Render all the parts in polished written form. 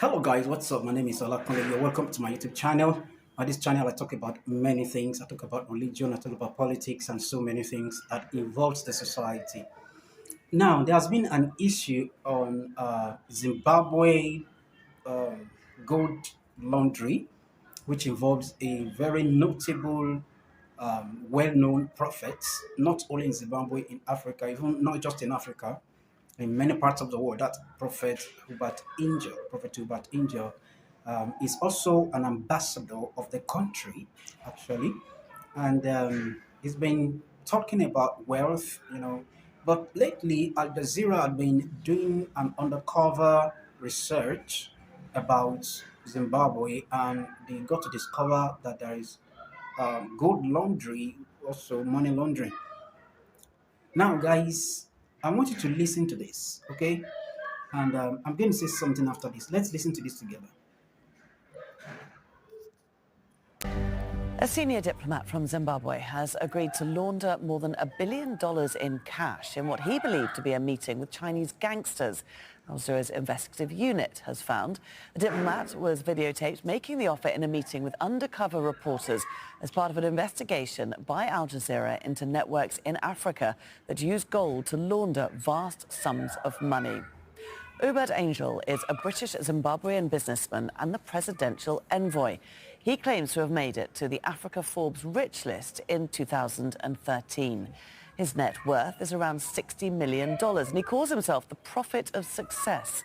Hello guys, what's up? My name is Olakunle. Welcome to my YouTube channel. On this channel, I talk about many things. I talk about religion, I talk about politics, and so many things that involves the society. Now, there has been an issue on Zimbabwe um, gold laundry, which involves a very notable, well-known prophet, not only in Zimbabwe, in Africa, even not just in Africa, in many parts of the world. That Prophet Ubert Angel, is also an ambassador of the country, actually, and he's been talking about wealth, But lately, Al Jazeera had been doing an undercover research about Zimbabwe, and they got to discover that there is gold laundry, also money laundering. Now, guys, I want you to listen to this, okay? And I'm going to say something after this. Let's listen to this together. A senior diplomat from Zimbabwe has agreed to launder more than $1 billion in cash in what he believed to be a meeting with Chinese gangsters. Al Jazeera's investigative unit has found the diplomat was videotaped making the offer in a meeting with undercover reporters as part of an investigation by Al Jazeera into networks in Africa that use gold to launder vast sums of money. Ubert Angel is a British Zimbabwean businessman and the presidential envoy. He claims to have made it to the Africa Forbes rich list in 2013. His net worth is around $60 million, and he calls himself the prophet of success.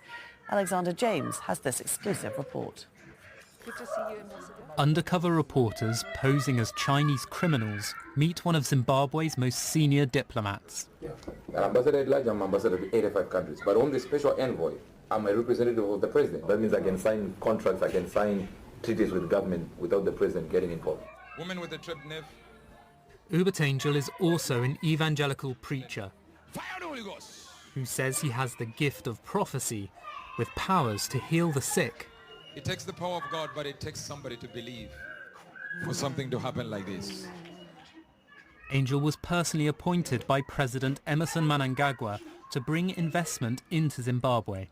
Alexander James has this exclusive report. Good to see you, Ambassador. Undercover reporters posing as Chinese criminals meet one of Zimbabwe's most senior diplomats. Ambassador at large, I'm ambassador to 85 countries, but I'm the special envoy. I'm a representative of the president. That means I can sign contracts, I can sign treaties with the government without the president getting involved. Woman with a trip nev. Ubert Angel is also an evangelical preacher Fire the Holy Ghost. who says he has the gift of prophecy with powers to heal the sick. It takes the power of God, but it takes somebody to believe for something to happen like this. Angel was personally appointed by President Emerson Mnangagwa to bring investment into Zimbabwe.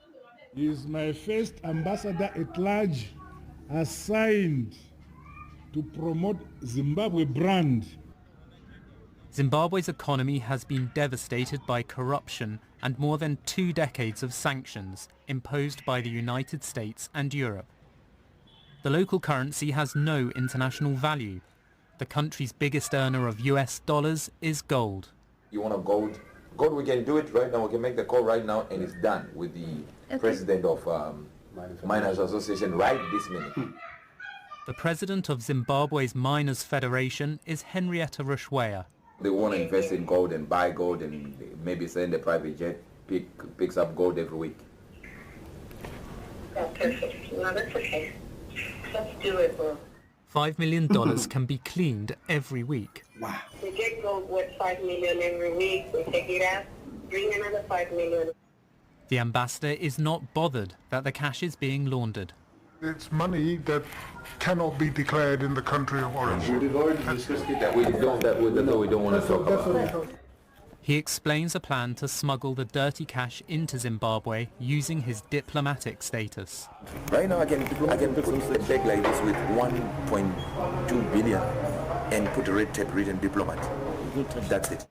He is my first ambassador at large assigned to promote Zimbabwe brand. Zimbabwe's economy has been devastated by corruption and more than 2 decades of sanctions imposed by the United States and Europe. The local currency has no international value. The country's biggest earner of US dollars is gold. You want a gold? Gold, we can do it right now. We can make the call right now, and it's done with the president of Miners Association right this minute. The president of Zimbabwe's Miners Federation is Henrietta Rushweya. They want to invest in gold and buy gold and maybe send a private jet, picks up gold every week. Oh, perfect. No, that's okay. Let's do it, bro. $5 million can be cleaned every week. Wow. We get gold worth $5 million every week. We take it out, bring another $5 million. The ambassador is not bothered that the cash is being laundered. It's money that cannot be declared in the country of origin. We've already discussed it. We don't want to talk about it. He explains a plan to smuggle the dirty cash into Zimbabwe using his diplomatic status. Right now I can put a bag like this with 1.2 billion and put a red tape written diplomat. That's it.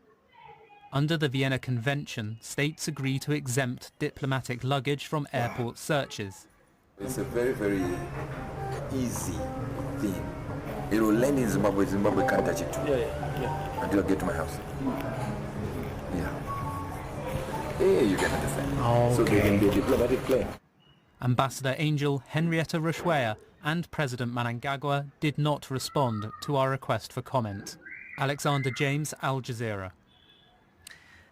Under the Vienna Convention, states agree to exempt diplomatic luggage from airport searches. It's a very, very easy thing. It will land in Zimbabwe. Zimbabwe can't touch it until I get to my house. Yeah, you can understand. Okay. So they can be a diplomatic plane. Ambassador Angel, Henrietta Rushweya and President Mnangagwa did not respond to our request for comment. Alexander James, Al Jazeera.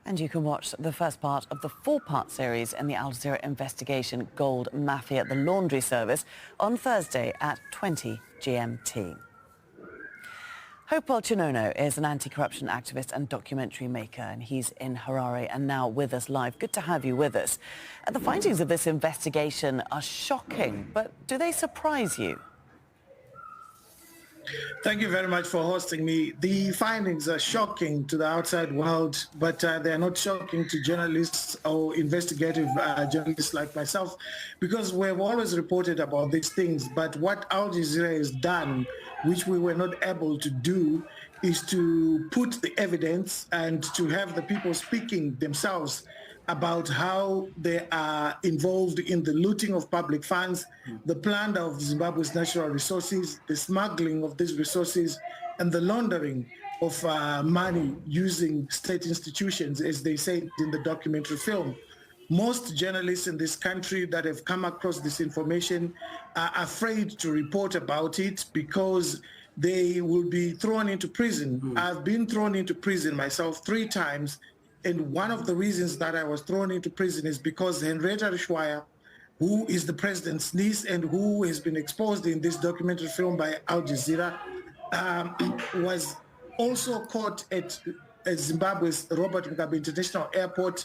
And you can watch the first part of the 4-part series in the Al Jazeera investigation Gold Mafia, the laundry service, on Thursday at 20 GMT. Hopewell Chinono is an anti-corruption activist and documentary maker, and he's in Harare and now with us live. Good to have you with us. The findings of this investigation are shocking, but do they surprise you? Thank you very much for hosting me. The findings are shocking to the outside world, but they're not shocking to journalists or investigative journalists like myself, because we've always reported about these things. But what Al Jazeera has done, which we were not able to do, is to put the evidence and to have the people speaking themselves about how they are involved in the looting of public funds, the plunder of Zimbabwe's natural resources, the smuggling of these resources, and the laundering of money using state institutions, as they said in the documentary film. Most journalists in this country that have come across this information are afraid to report about it because they will be thrown into prison. I've been thrown into prison myself 3 times. And one of the reasons that I was thrown into prison is because Henrietta Rishwaya, who is the president's niece and who has been exposed in this documentary film by Al Jazeera, was also caught at Zimbabwe's Robert Mugabe International Airport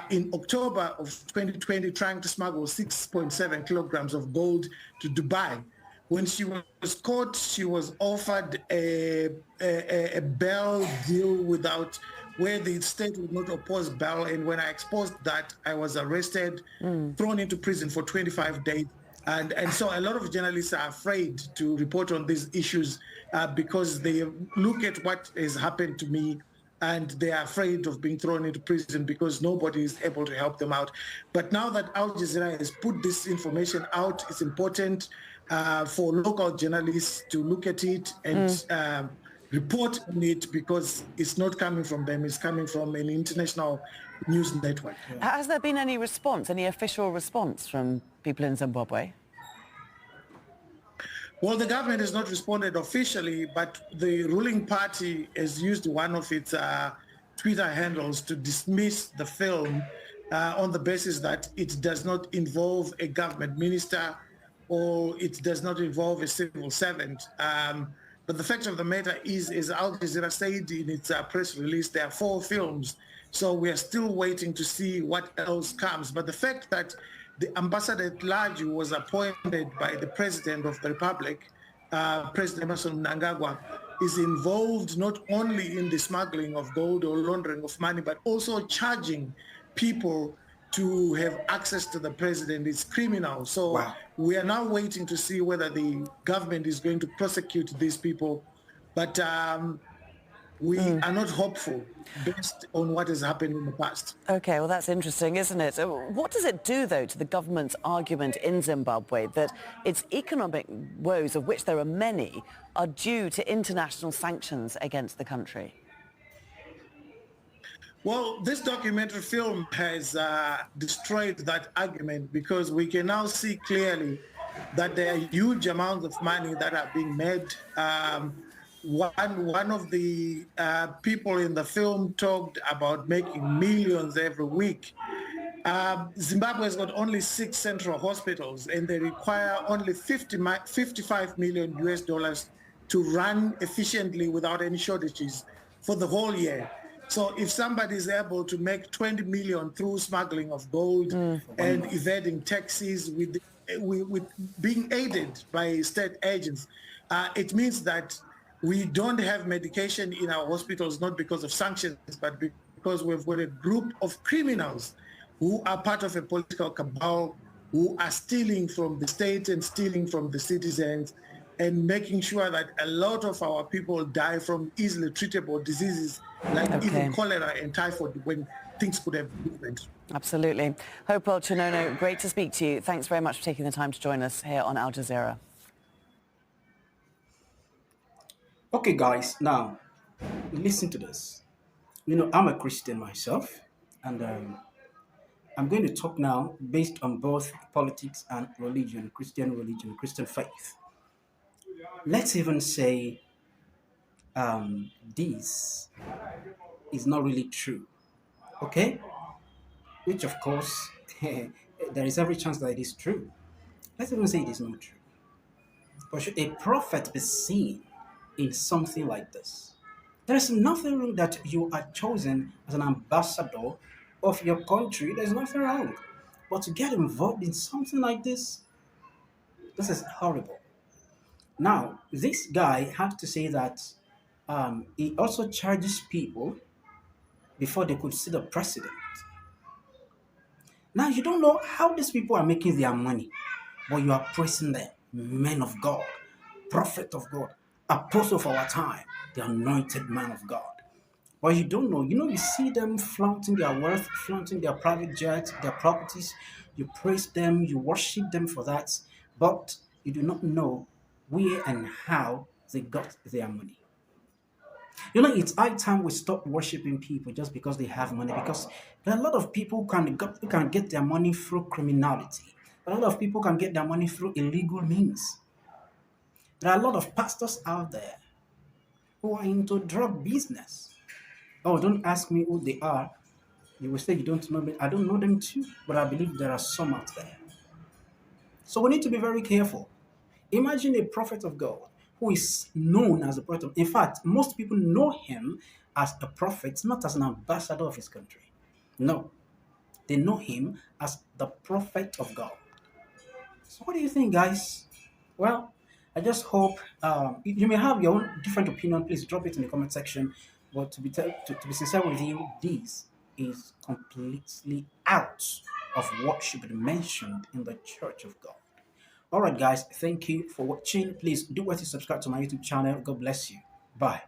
in October of 2020, trying to smuggle 6.7 kilograms of gold to Dubai. When she was caught, she was offered a bail deal where the state would not oppose bail. And when I exposed that, I was arrested, thrown into prison for 25 days. And so a lot of journalists are afraid to report on these issues because they look at what has happened to me and they are afraid of being thrown into prison because nobody is able to help them out. But now that Al Jazeera has put this information out, it's important for local journalists to look at it and report on it, because it's not coming from them, it's coming from an international news network. Has there been any response, any official response from people in Zimbabwe? Well, the government has not responded officially, but the ruling party has used one of its Twitter handles to dismiss the film on the basis that it does not involve a government minister or it does not involve a civil servant. But the fact of the matter is, as Al Jazeera said in its press release, there are 4 films. So we are still waiting to see what else comes. But the fact that the ambassador at large, who was appointed by the president of the republic, President Emerson Mnangagwa, is involved not only in the smuggling of gold or laundering of money, but also charging people to have access to the president is criminal. So we are now waiting to see whether the government is going to prosecute these people. But we are not hopeful based on what has happened in the past. Okay, well, that's interesting, isn't it? What does it do, though, to the government's argument in Zimbabwe that its economic woes, of which there are many, are due to international sanctions against the country? Well, this documentary film has destroyed that argument, because we can now see clearly that there are huge amounts of money that are being made. One of the people in the film talked about making millions every week. Zimbabwe has got only 6 central hospitals, and they require only 55 million US dollars to run efficiently without any shortages for the whole year. So if somebody is able to make 20 million through smuggling of gold and evading taxes with being aided by state agents, it means that we don't have medication in our hospitals, not because of sanctions, but because we've got a group of criminals who are part of a political cabal, who are stealing from the state and stealing from the citizens and making sure that a lot of our people die from easily treatable diseases like even cholera and typhoid, when things could have been different. Absolutely. Hopewell Chinono, great to speak to you. Thanks very much for taking the time to join us here on Al Jazeera. Okay, guys, now listen to this. You know, I'm a Christian myself, and I'm going to talk now based on both politics and religion, Christian faith. Let's even say this is not really true, okay? Which, of course, there is every chance that it is true. Let's even say it is not true. But should a prophet be seen in something like this? There is nothing wrong that you are chosen as an ambassador of your country. There's nothing wrong. But to get involved in something like this is horrible. Now, this guy had to say that he also charges people before they could see the president. Now, you don't know how these people are making their money, but you are praising them, men of God, prophet of God, apostle of our time, the anointed man of God. But you don't know. You see them flaunting their wealth, flaunting their private jets, their properties. You praise them, you worship them for that, but you do not know where and how they got their money. It's high time we stop worshiping people just because they have money. Because there are a lot of people who can get their money through criminality. A lot of people can get their money through illegal means. There are a lot of pastors out there who are into drug business. Oh, don't ask me who they are. You will say you don't know me. I don't know them too, but I believe there are some out there. So we need to be very careful. Imagine a prophet of God who is known as a prophet. In fact, most people know him as a prophet, not as an ambassador of his country. No, they know him as the prophet of God. So what do you think, guys? Well, I just hope you may have your own different opinion. Please drop it in the comment section. But to be sincere with you, this is completely out of what should be mentioned in the Church of God. All right, guys. Thank you for watching. Please do what to subscribe to my YouTube channel. God bless you. Bye.